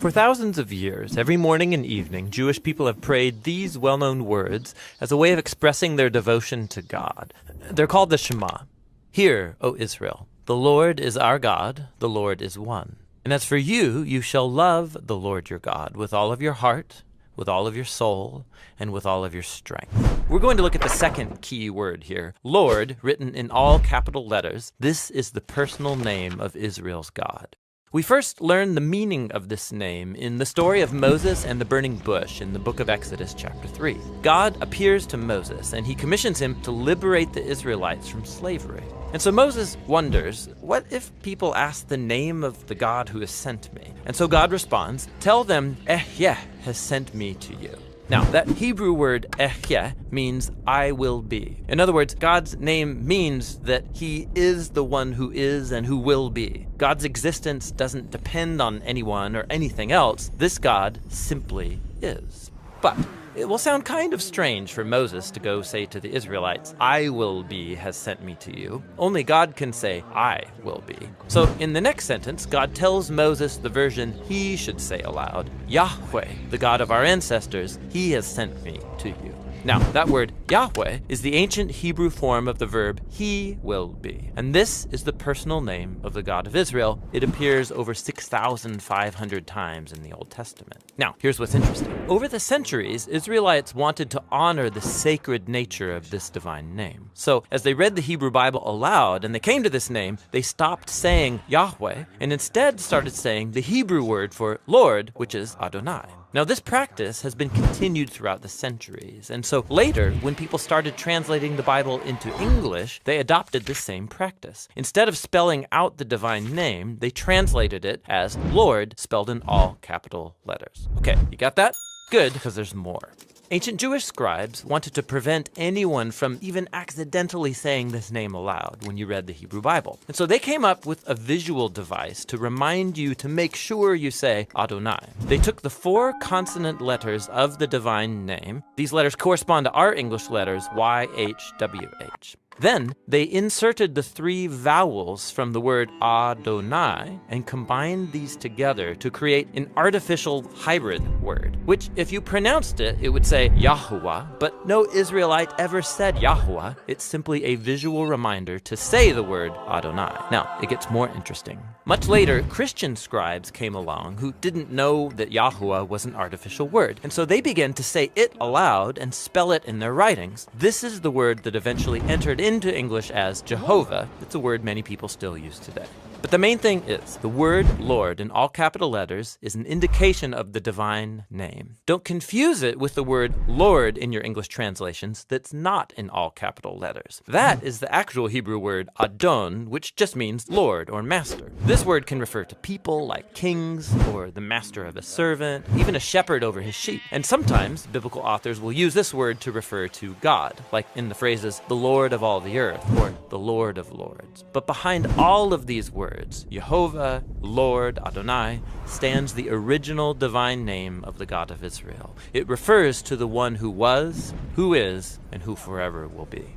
For thousands of years, every morning and evening, Jewish people have prayed these well-known words as a way of expressing their devotion to God. They're called the Shema. Hear, O Israel, the Lord is our God, the Lord is one. And as for you, you shall love the Lord your God with all of your heart, with all of your soul, and with all of your strength. We're going to look at the second key word here. Lord, written in all capital letters. This is the personal name of Israel's God. We first learn the meaning of this name in the story of Moses and the burning bush in the book of Exodus chapter 3. God appears to Moses and he commissions him to liberate the Israelites from slavery. And so Moses wonders, what if people ask the name of the God who has sent me? And so God responds, tell them, Ehyeh has sent me to you. Now, that Hebrew word Ehyeh means I will be. In other words, God's name means that he is the one who is and who will be. God's existence doesn't depend on anyone or anything else. This God simply is. But it will sound kind of strange for Moses to go say to the Israelites, I will be has sent me to you. Only God can say, I will be. So in the next sentence, God tells Moses the version he should say aloud. Yahweh, the God of our ancestors, he has sent me to you. Now, that word Yahweh is the ancient Hebrew form of the verb he will be. And this is the personal name of the God of Israel. It appears over 6,500 times in the Old Testament. Now, here's what's interesting. Over the centuries, Israelites wanted to honor the sacred nature of this divine name. So, as they read the Hebrew Bible aloud and they came to this name, they stopped saying Yahweh and instead started saying the Hebrew word for Lord, which is Adonai. Now, this practice has been continued throughout the centuries, and so later, when people started translating the Bible into English, they adopted this same practice. Instead of spelling out the divine name, they translated it as Lord, spelled in all capital letters. Okay, you got that? Good, because there's more. Ancient Jewish scribes wanted to prevent anyone from even accidentally saying this name aloud when you read the Hebrew Bible. And so they came up with a visual device to remind you to make sure you say Adonai. They took the 4 consonant letters of the divine name. These letters correspond to our English letters YHWH. Then they inserted the 3 vowels from the word Adonai and combined these together to create an artificial hybrid word, which if you pronounced it, it would say Yahuwah, but no Israelite ever said Yahuwah. It's simply a visual reminder to say the word Adonai. Now, it gets more interesting. Much later, Christian scribes came along who didn't know that Yahuwah was an artificial word, and so they began to say it aloud and spell it in their writings. This is the word that eventually entered into English as Jehovah. It's a word many people still use today. But the main thing is, the word Lord in all capital letters is an indication of the divine name. Don't confuse it with the word Lord in your English translations that's not in all capital letters. That is the actual Hebrew word Adon, which just means Lord or master. This word can refer to people like kings or the master of a servant, even a shepherd over his sheep. And sometimes biblical authors will use this word to refer to God, like in the phrases the Lord of all the earth or the Lord of lords. But behind all of these words, Jehovah, Lord, Adonai, stands the original divine name of the God of Israel. It refers to the one who was, who is, and who forever will be.